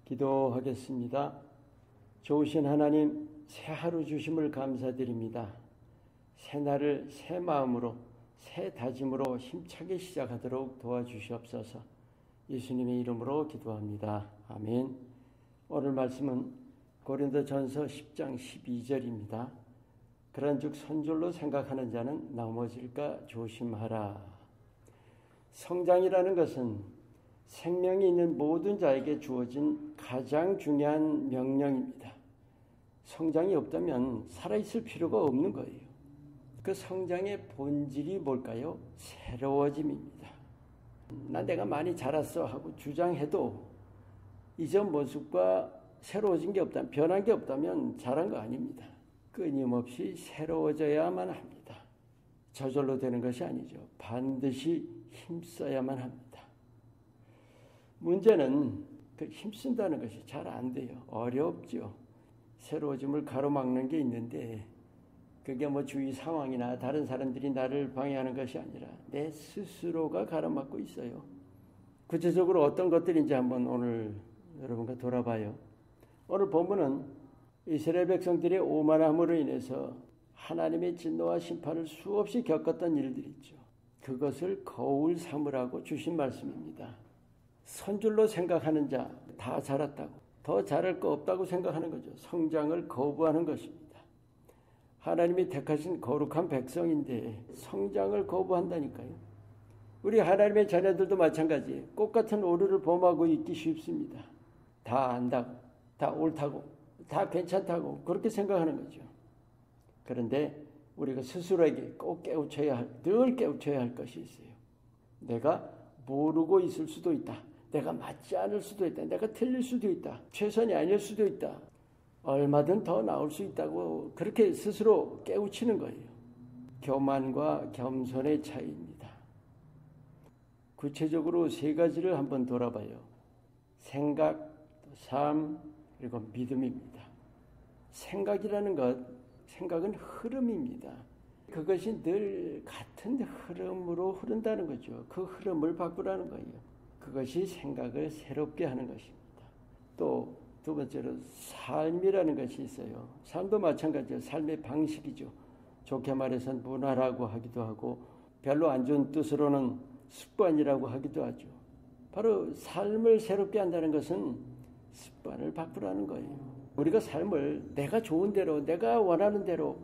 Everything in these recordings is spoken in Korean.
기도하겠습니다. 좋으신 하나님, 새 하루 주심을 감사드립니다. 새 날을 새 마음으로, 새 다짐으로 힘차게 시작하도록 도와주시옵소서. 예수님의 이름으로 기도합니다. 아멘. 오늘 말씀은 고린도전서 10장 12절입니다. 그런즉 선줄로 생각하는 자는 넘어질까 조심하라. 성장이라는 것은 생명이 있는 모든 자에게 주어진 가장 중요한 명령입니다. 성장이 없다면 살아있을 필요가 없는 거예요. 그 성장의 본질이 뭘까요? 새로워짐입니다. 내가 많이 자랐어 하고 주장해도 이전 모습과 새로워진 게 없다면, 변한 게 없다면 자란 거 아닙니다. 끊임없이 새로워져야만 합니다. 저절로 되는 것이 아니죠. 반드시 힘써야만 합니다. 문제는 그 힘쓴다는 것이 잘 안 돼요. 어렵죠. 새로워짐을 가로막는 게 있는데 그게 주위 상황이나 다른 사람들이 나를 방해하는 것이 아니라 내 스스로가 가로막고 있어요. 구체적으로 어떤 것들인지 한번 오늘 여러분과 돌아봐요. 오늘 본문은 이스라엘 백성들의 오만함으로 인해서 하나님의 진노와 심판을 수없이 겪었던 일들이 있죠. 그것을 거울 삼으라고 주신 말씀입니다. 선줄로 생각하는 자, 다 자랐다고, 더 자랄 거 없다고 생각하는 거죠. 성장을 거부하는 것입니다. 하나님이 택하신 거룩한 백성인데 성장을 거부한다니까요. 우리 하나님의 자녀들도 마찬가지예요. 꽃 같은 오류를 범하고 있기 쉽습니다. 다 안다고, 다 옳다고, 다 괜찮다고 그렇게 생각하는 거죠. 그런데 우리가 스스로에게 꼭 늘 깨우쳐야 할 것이 있어요. 내가 모르고 있을 수도 있다. 내가 맞지 않을 수도 있다. 내가 틀릴 수도 있다. 최선이 아닐 수도 있다. 얼마든 더 나올 수 있다고 그렇게 스스로 깨우치는 거예요. 교만과 겸손의 차이입니다. 구체적으로 세 가지를 한번 돌아봐요. 생각, 삶, 그리고 믿음입니다. 생각은 흐름입니다. 그것이 늘 같은 흐름으로 흐른다는 거죠. 그 흐름을 바꾸라는 거예요. 그것이 생각을 새롭게 하는 것입니다. 또 두 번째로 삶이라는 것이 있어요. 삶도 마찬가지예요. 삶의 방식이죠. 좋게 말해서 문화라고 하기도 하고 별로 안 좋은 뜻으로는 습관이라고 하기도 하죠. 바로 삶을 새롭게 한다는 것은 습관을 바꾸라는 거예요. 우리가 삶을 내가 좋은 대로, 내가 원하는 대로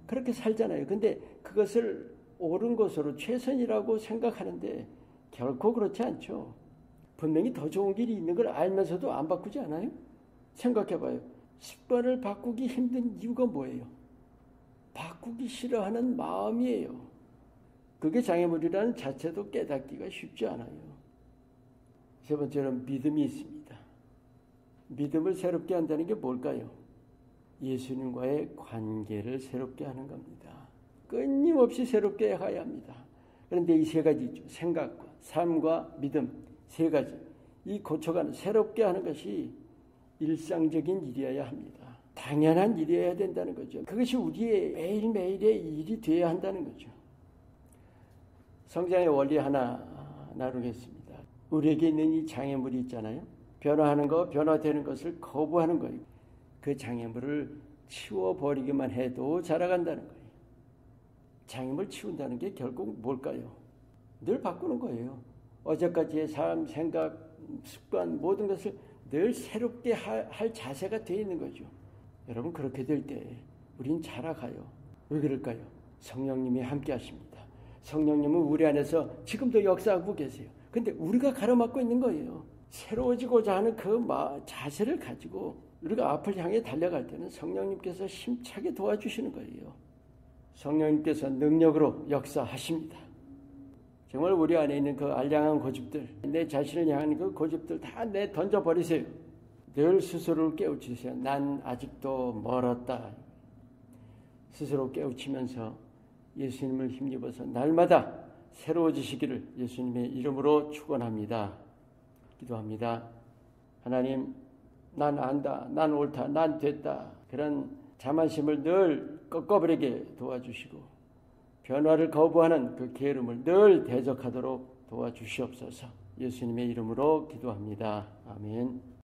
그렇게 살잖아요. 근데 그것을 옳은 것으로 최선이라고 생각하는데 결코 그렇지 않죠. 분명히 더 좋은 길이 있는 걸 알면서도 안 바꾸지 않아요? 생각해봐요. 습관을 바꾸기 힘든 이유가 뭐예요? 바꾸기 싫어하는 마음이에요. 그게 장애물이라는 자체도 깨닫기가 쉽지 않아요. 세 번째로 믿음이 있습니다. 믿음을 새롭게 한다는 게 뭘까요? 예수님과의 관계를 새롭게 하는 겁니다. 끊임없이 새롭게 해야 합니다. 그런데 이 세 가지 있죠. 생각과 삶과 믿음 세 가지. 이 고쳐가는 새롭게 하는 것이 일상적인 일이어야 합니다. 당연한 일이어야 된다는 거죠. 그것이 우리의 매일매일의 일이 되어야 한다는 거죠. 성장의 원리 하나 나누겠습니다. 우리에게 있는 이 장애물이 있잖아요. 변화하는 거, 변화되는 것을 거부하는 거예요. 그 장애물을 치워버리기만 해도 자라간다는 거예요. 장애물 치운다는 게 결국 뭘까요? 늘 바꾸는 거예요. 어제까지의 삶, 생각, 습관 모든 것을 늘 새롭게 할 자세가 되어 있는 거죠. 여러분 그렇게 될 때 우린 자라가요. 왜 그럴까요? 성령님이 함께 하십니다. 성령님은 우리 안에서 지금도 역사하고 계세요. 근데 우리가 가로막고 있는 거예요. 새로워지고자 하는 그 자세를 가지고 우리가 앞을 향해 달려갈 때는 성령님께서 힘차게 도와주시는 거예요. 성령님께서 능력으로 역사하십니다. 정말 우리 안에 있는 그 알량한 고집들, 내 자신을 향한 그 고집들 다 던져버리세요. 늘 스스로를 깨우치세요. 난 아직도 멀었다. 스스로 깨우치면서 예수님을 힘입어서 날마다 새로워지시기를 예수님의 이름으로 축원합니다. 기도합니다. 하나님, 난 안다, 난 옳다, 난 됐다. 그런 자만심을 늘 꺾어버리게 도와주시고 변화를 거부하는 그 게으름을 늘 대적하도록 도와주시옵소서. 예수님의 이름으로 기도합니다. 아멘.